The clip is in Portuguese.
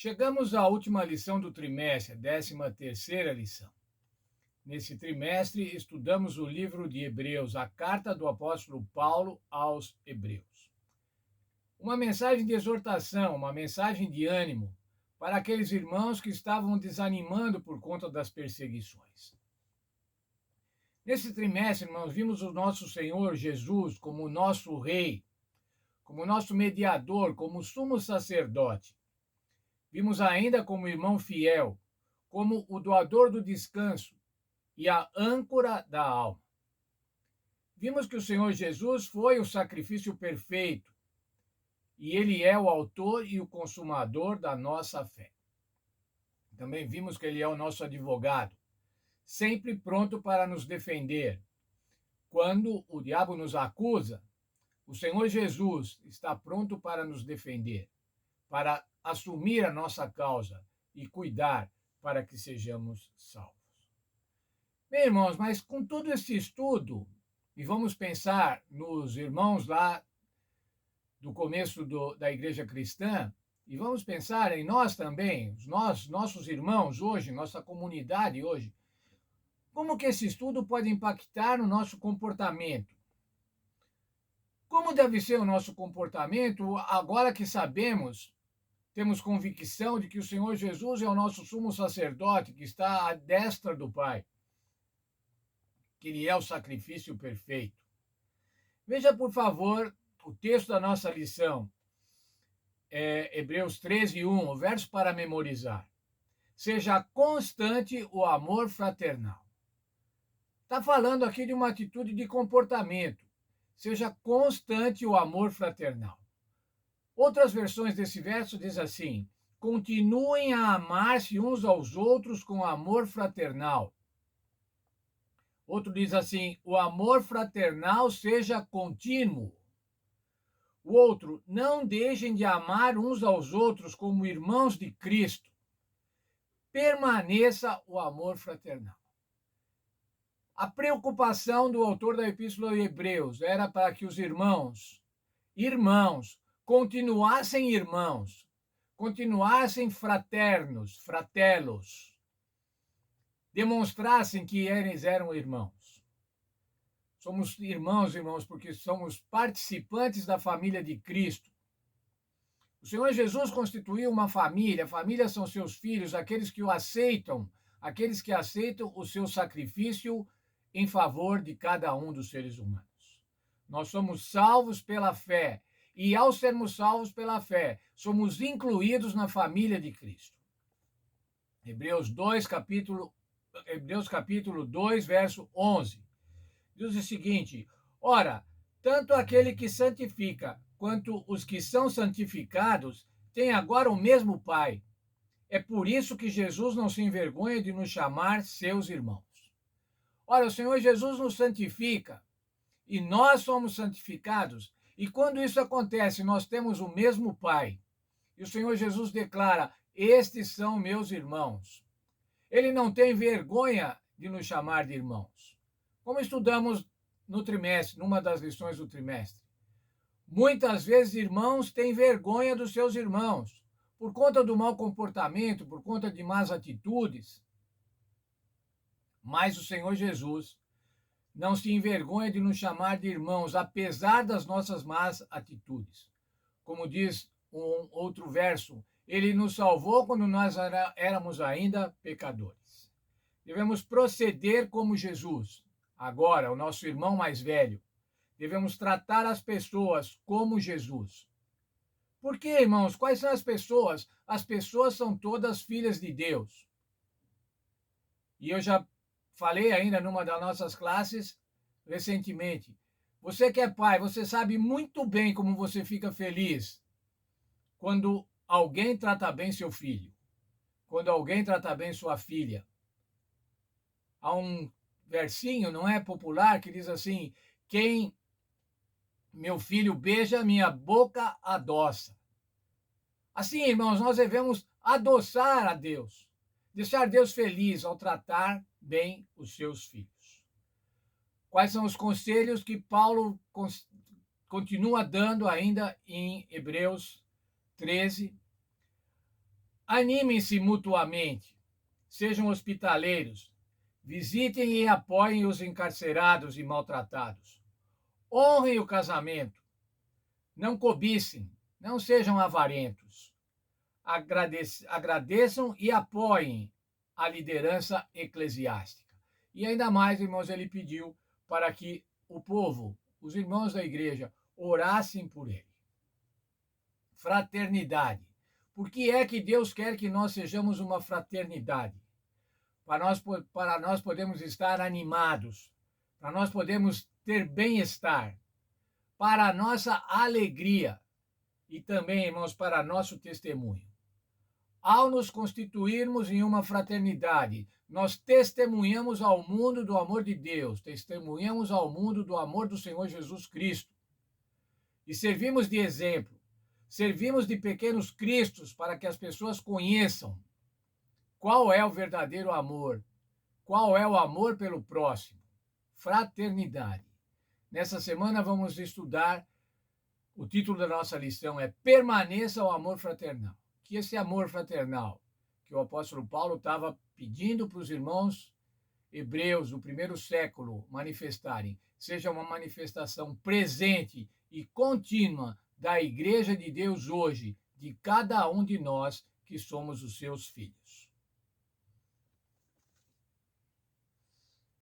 Chegamos à última lição do trimestre, a 13ª lição. Nesse trimestre, estudamos o livro de Hebreus, a carta do apóstolo Paulo aos Hebreus. Uma mensagem de exortação, uma mensagem de ânimo para aqueles irmãos que estavam desanimando por conta das perseguições. Nesse trimestre, nós vimos o nosso Senhor Jesus como o nosso Rei, como o nosso mediador, como sumo sacerdote. Vimos ainda como irmão fiel, como o doador do descanso e a âncora da alma. Vimos que o Senhor Jesus foi o sacrifício perfeito e ele é o autor e o consumador da nossa fé. Também vimos que ele é o nosso advogado, sempre pronto para nos defender. Quando o diabo nos acusa, o Senhor Jesus está pronto para nos defender, para assumir a nossa causa e cuidar para que sejamos salvos. Bem, irmãos, mas com todo esse estudo, e vamos pensar nos irmãos lá do começo da igreja cristã, e vamos pensar em nós também, nossos irmãos hoje, nossa comunidade hoje, como que esse estudo pode impactar no nosso comportamento? Como deve ser o nosso comportamento agora que sabemos, temos convicção de que o Senhor Jesus é o nosso sumo sacerdote, que está à destra do Pai, que ele é o sacrifício perfeito. Veja, por favor, o texto da nossa lição, Hebreus 13:1, o verso para memorizar. Seja constante o amor fraternal. Está falando aqui de uma atitude de comportamento. Seja constante o amor fraternal. Outras versões desse verso diz assim: continuem a amar-se uns aos outros com amor fraternal. Outro diz assim: o amor fraternal seja contínuo. O outro: não deixem de amar uns aos outros como irmãos de Cristo. Permaneça o amor fraternal. A preocupação do autor da Epístola aos Hebreus era para que os irmãos, continuassem irmãos, continuassem fraternos, fratelos, demonstrassem que eles eram irmãos. Somos irmãos, porque somos participantes da família de Cristo. O Senhor Jesus constituiu uma família, a família são seus filhos, aqueles que o aceitam, aqueles que aceitam o seu sacrifício em favor de cada um dos seres humanos. Nós somos salvos pela fé, e ao sermos salvos pela fé, somos incluídos na família de Cristo. Hebreus capítulo 2, verso 11. Diz o seguinte: ora, tanto aquele que santifica quanto os que são santificados têm agora o mesmo Pai. É por isso que Jesus não se envergonha de nos chamar seus irmãos. Ora, o Senhor Jesus nos santifica e nós somos santificados. E quando isso acontece, nós temos o mesmo Pai. E o Senhor Jesus declara: estes são meus irmãos. Ele não tem vergonha de nos chamar de irmãos. Como estudamos no trimestre, numa das lições do trimestre. Muitas vezes irmãos têm vergonha dos seus irmãos, por conta do mau comportamento, por conta de más atitudes. Mas o Senhor Jesus não se envergonha de nos chamar de irmãos, apesar das nossas más atitudes. Como diz um outro verso, ele nos salvou quando nós éramos ainda pecadores. Devemos proceder como Jesus. Agora, o nosso irmão mais velho. Devemos tratar as pessoas como Jesus. Por quê, irmãos? Quais são as pessoas? As pessoas são todas filhas de Deus. E eu já falei ainda numa das nossas classes recentemente. Você que é pai, você sabe muito bem como você fica feliz quando alguém trata bem seu filho, quando alguém trata bem sua filha. Há um versinho, não é popular, que diz assim: quem meu filho beija, minha boca adoça. Assim, irmãos, nós devemos adoçar a Deus, deixar Deus feliz ao tratar bem os seus filhos. Quais são os conselhos que Paulo continua dando ainda em Hebreus 13? Animem-se mutuamente, sejam hospitaleiros, visitem e apoiem os encarcerados e maltratados. Honrem o casamento, não cobicem, não sejam avarentos. Agradeçam e apoiem a liderança eclesiástica. E ainda mais, irmãos, ele pediu para que o povo, os irmãos da igreja, orassem por ele. Fraternidade. Por que é que Deus quer que nós sejamos uma fraternidade? Para nós podermos estar animados, para nós podermos ter bem-estar, para a nossa alegria e também, irmãos, para nosso testemunho. Ao nos constituirmos em uma fraternidade, nós testemunhamos ao mundo do amor de Deus, testemunhamos ao mundo do amor do Senhor Jesus Cristo. E servimos de exemplo, servimos de pequenos cristos para que as pessoas conheçam qual é o verdadeiro amor, qual é o amor pelo próximo. Fraternidade. Nessa semana vamos estudar, o título da nossa lição é Permaneça o amor fraternal. Que esse amor fraternal que o apóstolo Paulo estava pedindo para os irmãos hebreus do primeiro século manifestarem, seja uma manifestação presente e contínua da Igreja de Deus hoje, de cada um de nós que somos os seus filhos.